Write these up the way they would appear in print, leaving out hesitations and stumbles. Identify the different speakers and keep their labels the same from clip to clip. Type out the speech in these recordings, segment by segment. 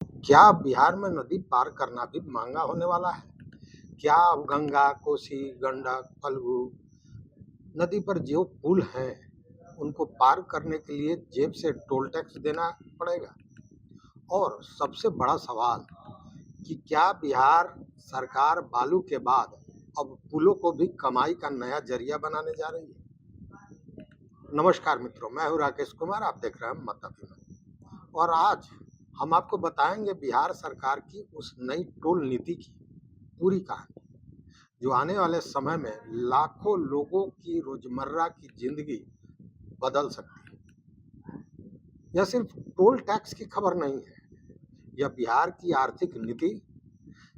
Speaker 1: क्या बिहार में नदी पार करना भी महंगा होने वाला है? क्या अब गंगा, कोसी, गंडक, फल्गु नदी पर जो पुल हैं, उनको पार करने के लिए जेब से टोल टैक्स देना पड़ेगा? और सबसे बड़ा सवाल कि क्या बिहार सरकार बालू के बाद अब पुलों को भी कमाई का नया जरिया बनाने जा रही है? नमस्कार मित्रों, मैं हूं राकेश कुमार, आप देख रहे हैं मत अभिमान। और आज हम आपको बताएंगे बिहार सरकार की उस नई टोल नीति की पूरी कहानी, जो आने वाले समय में लाखों लोगों की रोजमर्रा की जिंदगी बदल सकती है। यह सिर्फ टोल टैक्स की खबर नहीं है, यह बिहार की आर्थिक नीति,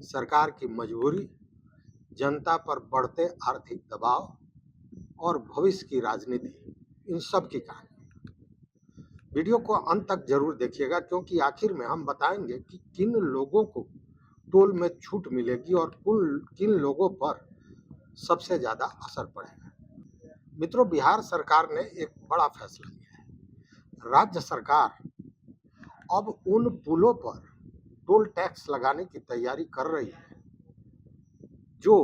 Speaker 1: सरकार की मजबूरी, जनता पर बढ़ते आर्थिक दबाव और भविष्य की राजनीति, इन सब की कहानी। वीडियो को अंत तक जरूर देखिएगा, क्योंकि आखिर में हम बताएंगे कि किन लोगों को टोल में छूट मिलेगी और किन लोगों पर सबसे ज्यादा असर पड़ेगा। मित्रों, बिहार सरकार ने एक बड़ा फैसला लिया है। राज्य सरकार अब उन पुलों पर टोल टैक्स लगाने की तैयारी कर रही है जो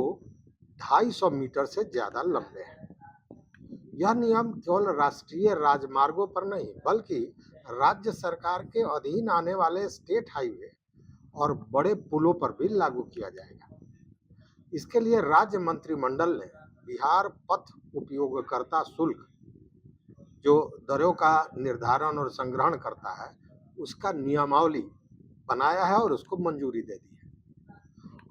Speaker 1: 250 मीटर से ज्यादा लंबे हैं। यह नियम केवल राष्ट्रीय राजमार्गों पर नहीं, बल्कि राज्य सरकार के अधीन आने वाले स्टेट हाईवे और बड़े पुलों पर भी लागू किया जाएगा। इसके लिए राज्य मंत्रिमंडल ने बिहार पथ उपयोगकर्ता शुल्क, जो दरों का निर्धारण और संग्रहण करता है, उसका नियमावली बनाया है और उसको मंजूरी दे दी है।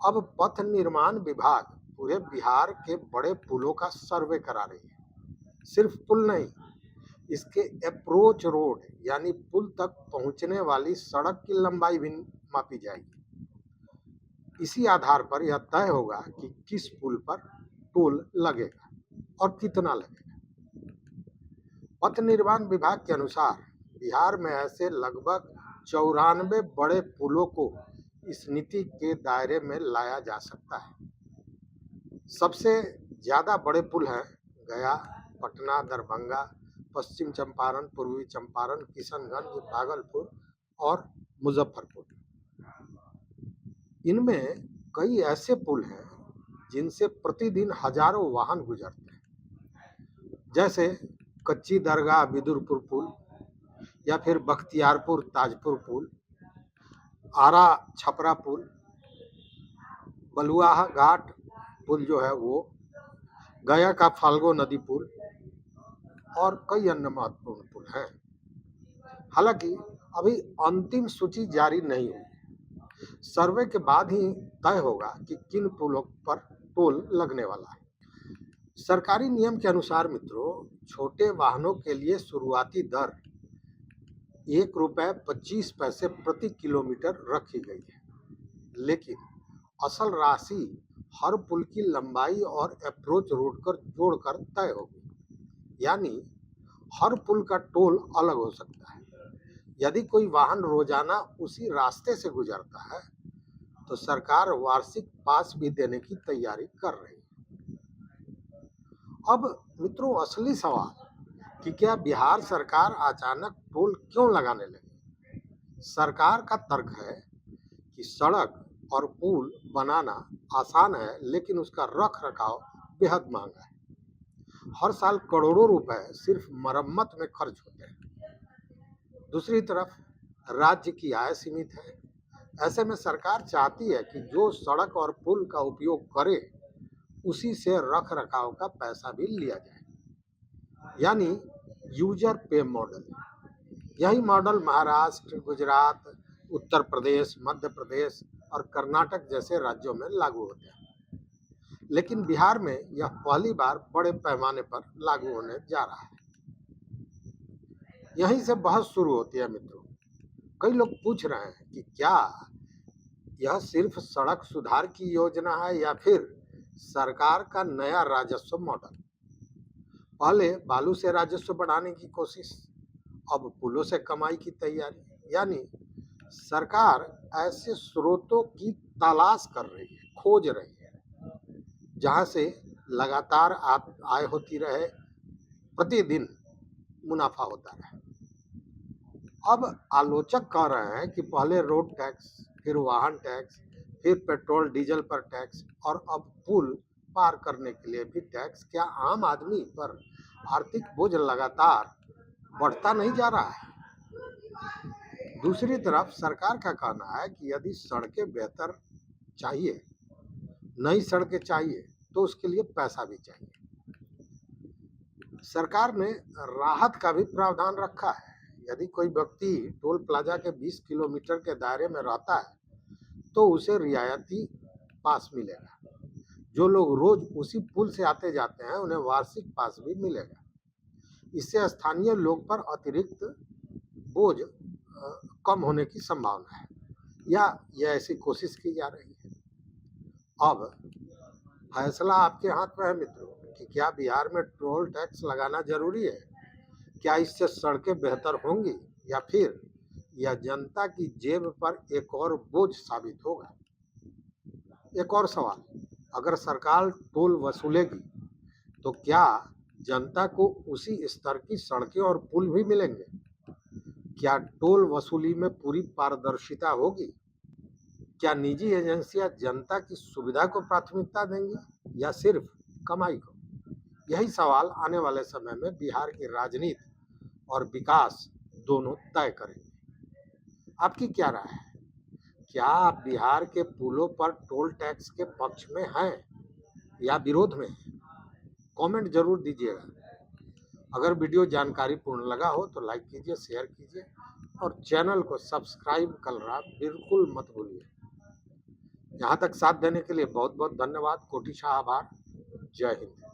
Speaker 1: अब पथ निर्माण विभाग पूरे बिहार के बड़े पुलों का सर्वे करा रही है। सिर्फ पुल नहीं, इसके अप्रोच रोड यानी पुल तक पहुंचने वाली सड़क की लंबाई भी मापी जाएगी। इसी आधार पर यह तय होगा कि किस पुल पर टोल लगेगा और कितना लगेगा। पथ निर्माण विभाग के अनुसार बिहार में ऐसे लगभग 94 बड़े पुलों को इस नीति के दायरे में लाया जा सकता है। सबसे ज्यादा बड़े पुल हैं गया, पटना, दरभंगा, पश्चिम चंपारण, पूर्वी चंपारण, किशनगंज, भागलपुर और मुजफ्फरपुर। इनमें कई ऐसे पुल हैं जिनसे प्रतिदिन हजारों वाहन गुजरते हैं, जैसे कच्ची दरगाह बिदुरपुर पुल, या फिर बख्तियारपुर ताजपुर पुल, आरा छपरा पुल, बलुआहा घाट पुल जो है वो, गया का फाल्गो नदी पुल और कई अन्य महत्वपूर्ण पुल हैं। हालांकि अभी अंतिम सूची जारी नहीं हुई। सर्वे के बाद ही तय होगा कि किन पुलों पर टोल लगने वाला है। सरकारी नियम के अनुसार मित्रों, छोटे वाहनों के लिए शुरुआती दर ₹1.25 प्रति किलोमीटर रखी गई है, लेकिन असल राशि हर पुल की लंबाई और अप्रोच रोड कर जोड़कर तय होगी। यानी हर पुल का टोल अलग हो सकता है। यदि कोई वाहन रोजाना उसी रास्ते से गुजरता है तो सरकार वार्षिक पास भी देने की तैयारी कर रही है। अब मित्रों, असली सवाल कि क्या बिहार सरकार अचानक टोल क्यों लगाने लगी? सरकार का तर्क है कि सड़क और पुल बनाना आसान है, लेकिन उसका रख रखाव बेहद महंगा है। हर साल करोड़ों रुपए सिर्फ मरम्मत में खर्च होते हैं। दूसरी तरफ राज्य की आय सीमित है। ऐसे में सरकार चाहती है कि जो सड़क और पुल का उपयोग करे उसी से रख रखाव का पैसा भी लिया जाए, यानी यूजर पे मॉडल। यही मॉडल महाराष्ट्र, गुजरात, उत्तर प्रदेश, मध्य प्रदेश और कर्नाटक जैसे राज्यों में लागू होते हैं, लेकिन बिहार में यह पहली बार बड़े पैमाने पर लागू होने जा रहा है। यहीं से बहस शुरू होती है मित्रों। कई लोग पूछ रहे हैं कि क्या यह सिर्फ सड़क सुधार की योजना है या फिर सरकार का नया राजस्व मॉडल। पहले बालू से राजस्व बढ़ाने की कोशिश, अब पुलों से कमाई की तैयारी। यानी सरकार ऐसे स्रोतों की तलाश कर रही है, खोज रही है, जहां से लगातार आय होती रहे, प्रतिदिन मुनाफा होता रहे। अब आलोचक कह रहे हैं कि पहले रोड टैक्स, फिर वाहन टैक्स, फिर पेट्रोल डीजल पर टैक्स और अब पुल पार करने के लिए भी टैक्स। क्या आम आदमी पर आर्थिक बोझ लगातार बढ़ता नहीं जा रहा है? दूसरी तरफ सरकार का कहना है कि यदि सड़कें बेहतर चाहिए, नई सड़कें चाहिए, तो उसके लिए पैसा भी चाहिए। सरकार ने राहत का भी प्रावधान रखा है। यदि कोई व्यक्ति टोल प्लाजा के 20 किलोमीटर के दायरे में रहता है तो उसे रियायती पास मिलेगा। जो लोग रोज उसी पुल से आते जाते हैं उन्हें वार्षिक पास भी मिलेगा। इससे स्थानीय लोग पर अतिरिक्त बोझ कम होने की संभावना है, या यह ऐसी कोशिश की जा रही है। अब फैसला आपके हाथ में है मित्रों कि क्या बिहार में टोल टैक्स लगाना जरूरी है। क्या इससे सड़कें बेहतर होंगी या फिर यह जनता की जेब पर एक और बोझ साबित होगा। एक और सवाल, अगर सरकार टोल वसूलेगी तो क्या जनता को उसी स्तर की सड़कें और पुल भी मिलेंगे? क्या टोल वसूली में पूरी पारदर्शिता होगी? क्या निजी एजेंसियां जनता की सुविधा को प्राथमिकता देंगी या सिर्फ कमाई को? यही सवाल आने वाले समय में बिहार की राजनीति और विकास दोनों तय करेंगे। आपकी क्या राय है? क्या आप बिहार के पुलों पर टोल टैक्स के पक्ष में हैं या विरोध में हैं? कमेंट जरूर दीजिएगा। अगर वीडियो जानकारी पूर्ण लगा हो तो लाइक कीजिए, शेयर कीजिए और चैनल को सब्सक्राइब करना बिल्कुल मत भूलिए। यहाँ तक साथ देने के लिए बहुत बहुत धन्यवाद। कोटि शाह आभार। जय हिंद।